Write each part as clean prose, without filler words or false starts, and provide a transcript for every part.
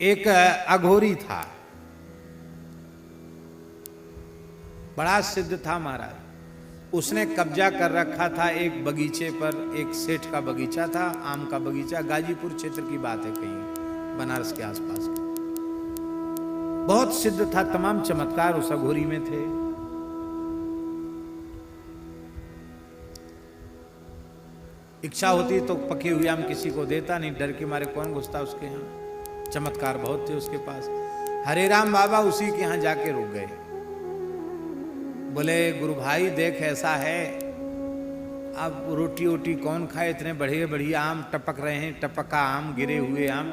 एक अघोरी था, बड़ा सिद्ध था महाराज। उसने कब्जा कर रखा था एक बगीचे पर। एक सेठ का बगीचा था, आम का बगीचा। गाजीपुर क्षेत्र की बात है, कहीं बनारस के आसपास। बहुत सिद्ध था, तमाम चमत्कार उस अघोरी में थे। इच्छा होती तो पके हुए आम किसी को देता नहीं, डर के मारे कौन घुसता उसके यहाँ। चमत्कार बहुत थे उसके पास। हरे राम बाबा उसी के यहाँ जाके रुक गए। बोले गुरु भाई देख ऐसा है, अब रोटी वोटी कौन खाए, इतने बढ़िया बढ़िया आम टपक रहे हैं, टपका आम, गिरे हुए आम।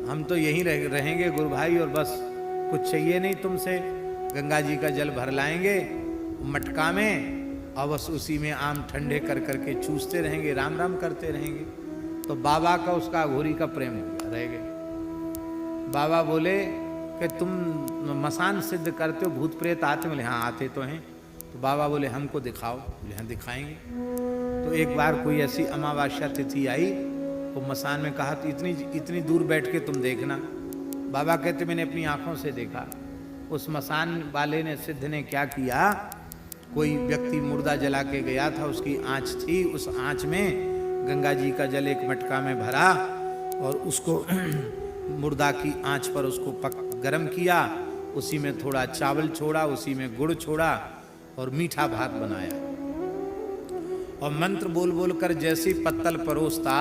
हम तो यहीं रहेंगे गुरु भाई, और बस कुछ चाहिए नहीं तुमसे। गंगा जी का जल भर लाएंगे मटका में, और बस उसी में आम ठंडे कर करके चूसते रहेंगे, राम राम करते रहेंगे। तो बाबा का उसका अघोरी का प्रेम हो गया, रह गए। बाबा बोले कि तुम मसान सिद्ध करते हो, भूत प्रेत आते? बोले हाँ आते तो हैं। तो बाबा बोले हमको दिखाओ। बोले हाँ दिखाएंगे। तो एक बार कोई ऐसी अमावस्या तिथि आई, वो मसान में कहा तो इतनी दूर बैठ के तुम देखना। बाबा कहते मैंने अपनी आंखों से देखा। उस मसान वाले ने, सिद्ध ने क्या किया, कोई व्यक्ति मुर्दा जला के गया था, उसकी आँच थी, उस आँच में गंगा जी का जल एक मटका में भरा और उसको मुर्दा की आँच पर उसको गरम किया, उसी में थोड़ा चावल छोड़ा, उसी में गुड़ छोड़ा और मीठा भात बनाया। और मंत्र बोल बोल कर जैसी पत्तल परोसता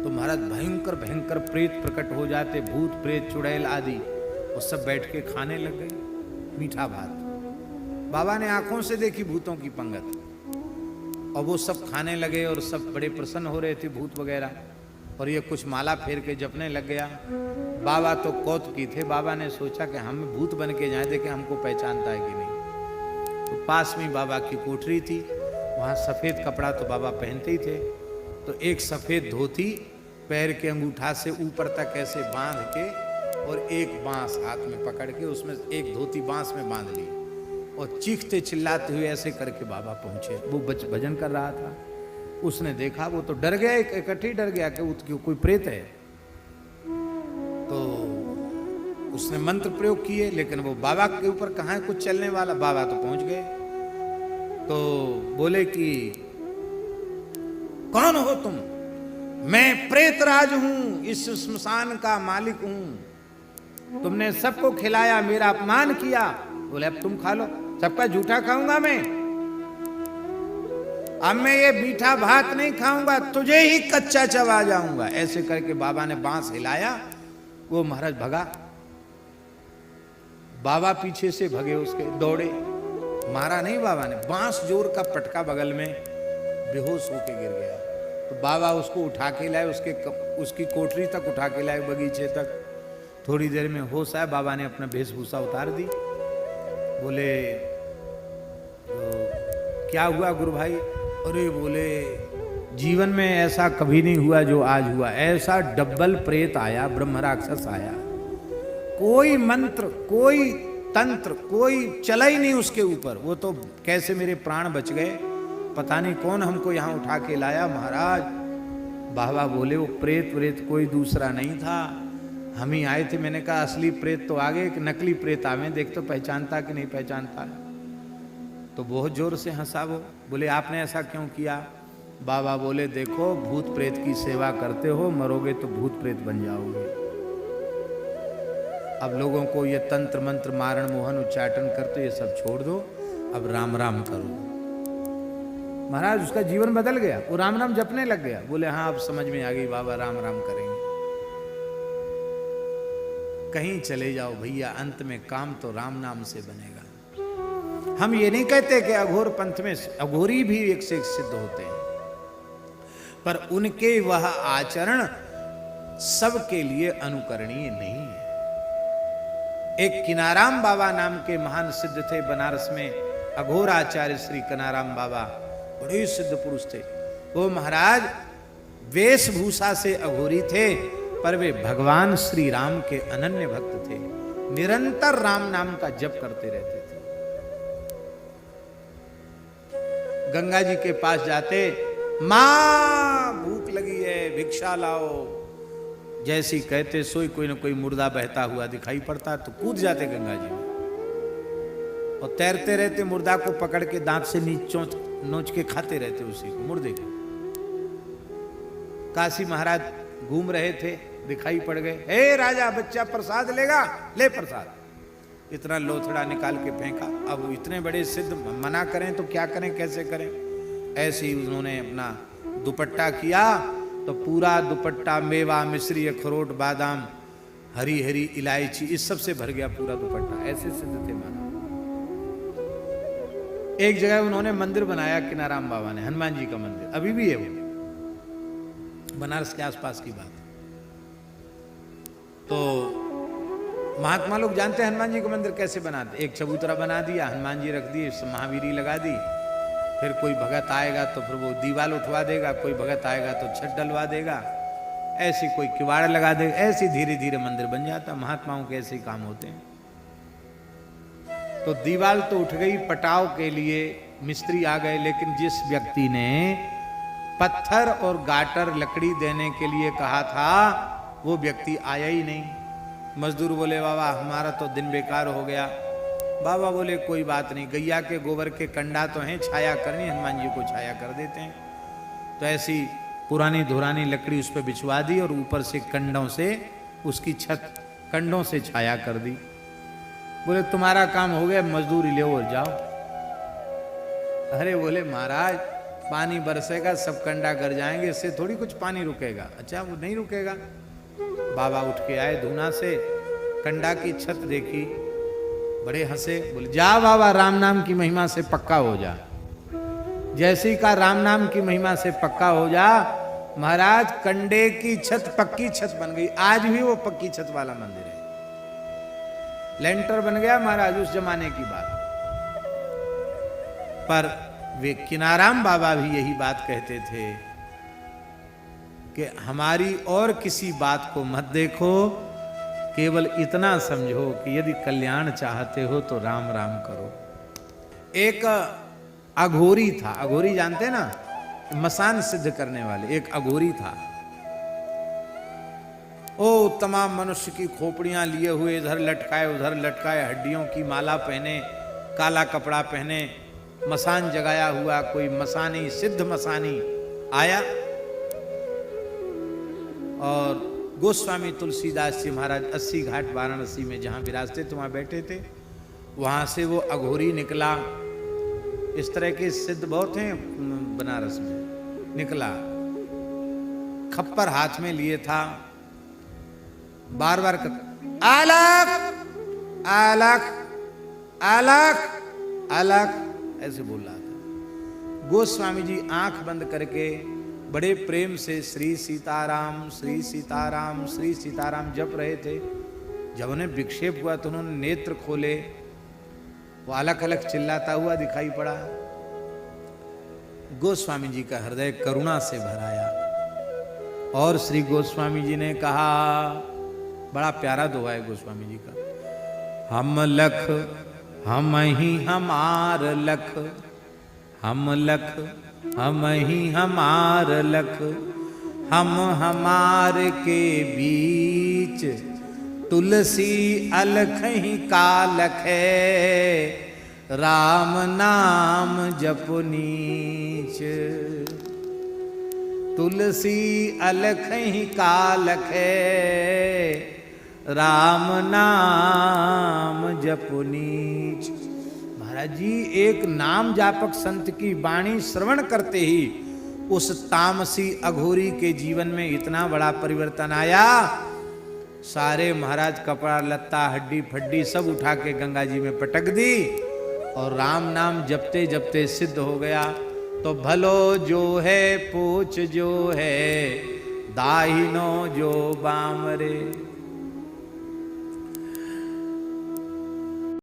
तो महाराज भयंकर भयंकर प्रेत प्रकट हो जाते, भूत प्रेत चुड़ैल आदि, वो सब बैठ के खाने लग गए मीठा भात। बाबा ने आंखों से देखी भूतों की पंगत, और वो सब खाने लगे और सब बड़े प्रसन्न हो रहे थे भूत वगैरह। और ये कुछ माला फेर के जपने लग गया। बाबा तो कौतुकी थे। बाबा ने सोचा कि हम भूत बन के जाएं, देखें हमको पहचानता है कि नहीं। तो पास में बाबा की कोठरी थी, वहाँ सफ़ेद कपड़ा तो बाबा पहनते ही थे। तो एक सफ़ेद धोती पैर के अंगूठा से ऊपर तक ऐसे बांध के, और एक बांस हाथ में पकड़ के, उसमें एक धोती बांस में बांध ली, और चीखते चिल्लाते हुए ऐसे करके बाबा पहुंचे। वो भजन कर रहा था। उसने देखा, वो तो डर गया, इकट्ठे डर गया कि कोई प्रेत है। तो उसने मंत्र प्रयोग किए, लेकिन वो बाबा के ऊपर कहाँ है कुछ चलने वाला। बाबा तो पहुंच गए। तो बोले कि कौन हो तुम? मैं प्रेतराज हूं, इस श्मशान का मालिक हूं। तुमने सबको खिलाया, मेरा अपमान किया। बोले अब तुम खा लो। सबका झूठा खाऊंगा मैं, अब मैं ये मीठा भात नहीं खाऊंगा, तुझे ही कच्चा चबा जाऊंगा। ऐसे करके बाबा ने बांस हिलाया, वो महाराज भगा। बाबा पीछे से भगे उसके, दौड़े। मारा नहीं बाबा ने, बांस जोर का पटका बगल में, बेहोश होके गिर गया। तो बाबा उसको उठा के लाए, उसकी कोठरी तक उठा के लाए, बगीचे तक। थोड़ी देर में होश आया, बाबा ने अपना वेशभूषा उतार दी। बोले तो क्या हुआ गुरु भाई? अरे बोले जीवन में ऐसा कभी नहीं हुआ जो आज हुआ। ऐसा डब्बल प्रेत आया, ब्रह्म राक्षस आया, कोई मंत्र कोई तंत्र कोई चला ही नहीं उसके ऊपर। वो तो कैसे मेरे प्राण बच गए, पता नहीं कौन हमको यहाँ उठा के लाया महाराज। बाबा बोले वो प्रेत कोई दूसरा नहीं था, हम ही आए थे। मैंने कहा असली प्रेत तो आगे, एक नकली प्रेत आवे, देख तो पहचानता कि नहीं पहचानता। तो बहुत जोर से हंसा वो। बोले आपने ऐसा क्यों किया? बाबा बोले देखो, भूत प्रेत की सेवा करते हो, मरोगे तो भूत प्रेत बन जाओगे। अब लोगों को ये तंत्र मंत्र मारण मोहन उच्चाटन करते, ये सब छोड़ दो, अब राम राम करो। महाराज उसका जीवन बदल गया, वो राम राम जपने लग गया। बोले हाँ अब समझ में आ गई बाबा, राम राम करेंगे। कहीं चले जाओ भैया, अंत में काम तो राम नाम से बनेगा। हम ये नहीं कहते कि अघोर पंथ में अघोरी भी एक से एक सिद्ध होते हैं, पर उनके वह आचरण सबके लिए अनुकरणीय नहीं है। एक किनाराम बाबा नाम के महान सिद्ध थे बनारस में, अघोर आचार्य श्री कनाराम बाबा, बड़े सिद्ध पुरुष थे। वो महाराज वेशभूषा से अघोरी थे, पर वे भगवान श्री राम के अनन्य भक्त थे। निरंतर राम नाम का जप करते रहते थे। गंगा जी के पास जाते, मां भूख लगी है भिक्षा लाओ, जैसी कहते सोई कोई ना कोई मुर्दा बहता हुआ दिखाई पड़ता तो कूद जाते गंगा जी में, और तैरते रहते मुर्दा को पकड़ के दांत से नोच के खाते रहते उसी को, मुर्दे को। काशी महाराज घूम रहे थे, दिखाई पड़ गए, हे राजा बच्चा प्रसाद लेगा, ले प्रसाद। इतना लोथड़ा निकाल के फेंका। अब इतने बड़े सिद्ध मना करें तो क्या करें, कैसे करें। ऐसे ही उन्होंने अपना दुपट्टा किया तो पूरा दुपट्टा मेवा, मिश्री, अखरोट, बादाम, हरी हरी इलायची, इस सब से भर गया पूरा दुपट्टा। ऐसे सिद्ध थे माना। एक जगह उन्होंने मंदिर बनाया किनाराम बाबा ने, हनुमान जी का मंदिर, अभी भी है वो, बनारस के आसपास की बात। तो महात्मा लोग जानते हैं हनुमान जी का मंदिर कैसे बनाते। एक चबूतरा बना दिया, हनुमान जी रख दिए, महावीरी लगा दी, फिर कोई भगत आएगा तो फिर वो दीवाल उठवा देगा, कोई भगत आएगा तो छत डलवा देगा, ऐसी कोई किवाड़ लगा देगा, ऐसे धीरे धीरे मंदिर बन जाता। महात्माओं के ऐसे ही काम होते हैं। तो दीवाल तो उठ गई, पटाव के लिए मिस्त्री आ गए, लेकिन जिस व्यक्ति ने पत्थर और गाटर लकड़ी देने के लिए कहा था वो व्यक्ति आया ही नहीं। मजदूर बोले बाबा हमारा तो दिन बेकार हो गया। बाबा बोले कोई बात नहीं, गैया के गोबर के कंडा तो हैं, छाया करनी, हनुमान जी को छाया कर देते हैं। तो ऐसी पुरानी धुरानी लकड़ी उस पर बिछवा दी और ऊपर से कंडों से उसकी छत कंडों से छाया कर दी। बोले तुम्हारा काम हो गया, मजदूरी ले और जाओ। अरे बोले महाराज पानी बरसेगा, सब कंडा गर जाएंगे, इससे थोड़ी कुछ पानी रुकेगा। अच्छा वो नहीं रुकेगा। बाबा उठ के आए धूना से, कंडा की छत देखी, बड़े हंसे, बोले जा बाबा राम नाम की महिमा से पक्का हो जा। जैसे ही का राम नाम की महिमा से पक्का हो जा, महाराज कंडे की छत पक्की छत बन गई। आज भी वो पक्की छत वाला मंदिर है, लेंटर बन गया महाराज, उस जमाने की बात। पर वे किनाराम बाबा भी यही बात कहते थे कि हमारी और किसी बात को मत देखो, केवल इतना समझो कि यदि कल्याण चाहते हो तो राम राम करो। एक अघोरी था, अघोरी जानते ना, मसान सिद्ध करने वाले, एक अघोरी था। ओ तमाम मनुष्य की खोपड़ियां लिए हुए, इधर लटकाए उधर लटकाए, हड्डियों की माला पहने, काला कपड़ा पहने, मसान जगाया हुआ कोई मसानी, सिद्ध मसानी आया और गोस्वामी तुलसीदास जी महाराज 80 घाट वाराणसी में जहां विराजते थे वहां बैठे थे। वहां से वो अघोरी निकला। इस तरह के सिद्ध बहुत हैं बनारस में। निकला, खप्पर हाथ में लिए था, बार बार आलक आलक आलक आलक ऐसे बोल रहा था। गोस्वामी जी आंख बंद करके बड़े प्रेम से श्री सीताराम श्री सीताराम श्री सीताराम जप रहे थे। जब उन्हें विक्षेप हुआ तो उन्होंने नेत्र खोले, वो अलग अलग चिल्लाता हुआ दिखाई पड़ा। गोस्वामी जी का हृदय करुणा से भर आया और श्री गोस्वामी जी ने कहा, बड़ा प्यारा दोहा है गोस्वामी जी का, हम लख हम ही हमार लख, हम लख हम ही हमार लख, हम हमार के बीच तुलसी अलख ही कालख है, राम नाम जप नीच। तुलसी अलख ही कालख है, राम नाम जप नीच। महाराज जी एक नाम जापक संत की वाणी श्रवण करते ही उस तामसी अघोरी के जीवन में इतना बड़ा परिवर्तन आया। सारे महाराज कपड़ा लत्ता हड्डी फड्डी सब उठा के गंगा जी में पटक दी और राम नाम जपते जपते सिद्ध हो गया। तो भलो जो है पूछ जो है, दाहिनो जो बाम रे।